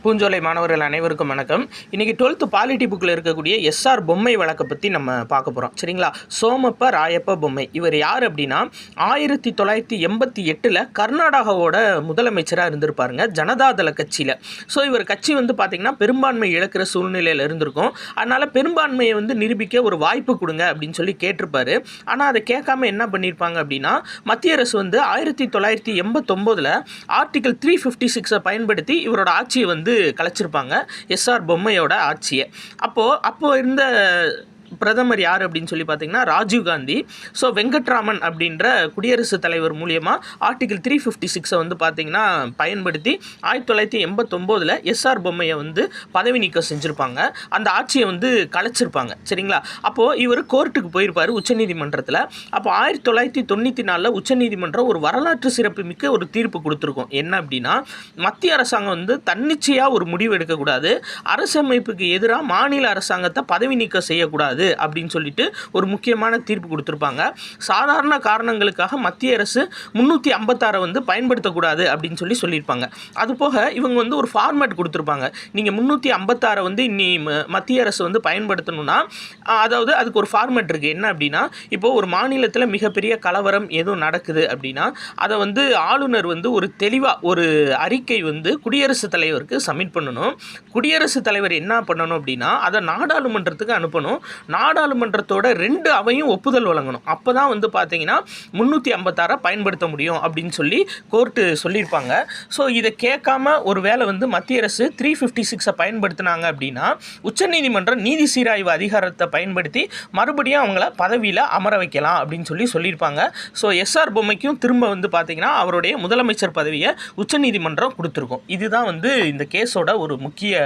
பூஞ்சோலை மாணவர்கள் அனைவருக்கும் வணக்கம். இன்றைக்கி 12th பாலிட்டி புக்கில் இருக்கக்கூடிய எஸ்ஆர் பொம்மை வழக்கை பற்றி நம்ம பார்க்க போகிறோம். சரிங்களா? சோமப்ப ராயப்ப பொம்மை இவர் யார் அப்படின்னா 1988 கர்நாடகாவோட முதலமைச்சராக இருந்திருப்பாருங்க, ஜனதாதள கட்சியில். ஸோ இவர் கட்சி பார்த்திங்கன்னா பெரும்பான்மை இழக்கிற சூழ்நிலையில் இருந்திருக்கும். அதனால் பெரும்பான்மையை நிரூபிக்க ஒரு வாய்ப்பு கொடுங்க அப்படின்னு சொல்லி கேட்டிருப்பாரு. ஆனால் அதை கேட்காம என்ன பண்ணியிருப்பாங்க அப்படின்னா, மத்திய அரசு 1989 ஆர்டிகல் 356 பயன்படுத்தி இவரோட ஆட்சியை கலைச்சிருப்பாங்க, எஸ்ஆர் பொம்மையோட ஆட்சியை. அப்போ இருந்த பிரதமர் யார் அப்படின்னு சொல்லி பார்த்தீங்கன்னா ராஜீவ்காந்தி. ஸோ வெங்கட்ராமன் அப்படின்ற குடியரசுத் தலைவர் மூலியமாக ஆர்டிகல் 356 பார்த்தீங்கன்னா பயன்படுத்தி 1989 எஸ்ஆர் பொம்மையை பதவி நீக்கம் செஞ்சுருப்பாங்க, அந்த ஆட்சியை கலைச்சிருப்பாங்க. சரிங்களா? அப்போது இவர் கோர்ட்டுக்கு போயிருப்பார் உச்சநீதிமன்றத்தில். அப்போ 1994 உச்சநீதிமன்றம் ஒரு வரலாற்று சிறப்பு மிக்க ஒரு தீர்ப்பு கொடுத்துருக்கோம். என்ன அப்படின்னா, மத்திய அரசாங்கம் தன்னிச்சையாக ஒரு முடிவு எடுக்கக்கூடாது, அரசமைப்புக்கு எதிராக மாநில அரசாங்கத்தை பதவி நீக்கம் செய்யக்கூடாது அப்படின்னு சொல்லிட்டு ஒரு முக்கியமான தீர்ப்பு கொடுத்திருப்பாங்க. சாதாரண காரணங்களுக்காக மத்திய அரசு 356 பயன்படுத்தக்கூடாது அப்படின்னு சொல்லியிருப்பாங்க. அது போக இவங்க ஒரு ஃபார்மேட் கொடுத்துருப்பாங்க. நீங்கள் 356 இன்னி மத்திய அரசு பயன்படுத்தணும்னா, அதாவது அதுக்கு ஒரு ஃபார்மேட் இருக்குது. என்ன அப்படின்னா, இப்போது ஒரு மாநிலத்தில் மிகப்பெரிய கலவரம் எதுவும் நடக்குது அப்படின்னா அதை ஆளுநர் ஒரு தெளிவாக ஒரு அறிக்கை குடியரசுத் தலைவருக்கு சப்மிட் பண்ணணும். குடியரசுத் தலைவர் என்ன பண்ணணும் அப்படின்னா, அதை நாடாளுமன்றத்துக்கு அனுப்பணும். நாடாளுமன்றத்தோட 2 அவையும் ஒப்புதல் வழங்கணும். அப்போ தான் பார்த்தீங்கன்னா 356 பயன்படுத்த முடியும் அப்படின்னு சொல்லி கோர்ட்டு சொல்லியிருப்பாங்க. ஸோ இதை கேட்காம ஒரு வேளை மத்திய அரசு 356 பயன்படுத்தினாங்க அப்படின்னா உச்சநீதிமன்றம் நீதி சீராய்வு அதிகாரத்தை பயன்படுத்தி மறுபடியும் அவங்கள பதவியில் அமர வைக்கலாம் அப்படின்னு சொல்லியிருப்பாங்க. ஸோ எஸ்ஆர் பொம்மைக்கும் திரும்ப பார்த்தீங்கன்னா அவருடைய முதலமைச்சர் பதவியை உச்சநீதிமன்றம் கொடுத்துருக்கும். இதுதான் இந்த கேஸோட ஒரு முக்கிய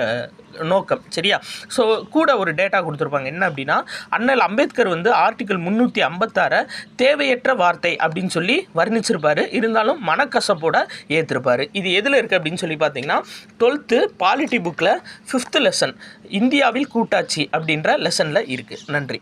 நோக்கம். சரியா? ஸோ கூட ஒரு டேட்டா கொடுத்துருப்பாங்க. என்ன அப்படின்னா, அண்ணல் அம்பேத்கர் ஆர்டிகல் 356 தேவையற்ற வார்த்தை அப்படின்னு சொல்லி வர்ணிச்சிருப்பாரு. இருந்தாலும் மனக்கசப்போட ஏற்றிருப்பாரு. இது எதில் இருக்குது அப்படின்னு சொல்லி பார்த்தீங்கன்னா 12th பாலிட்டி புக்கில் 5th லெசன் இந்தியாவில் கூட்டாட்சி அப்படின்ற லெசனில் இருக்குது. நன்றி.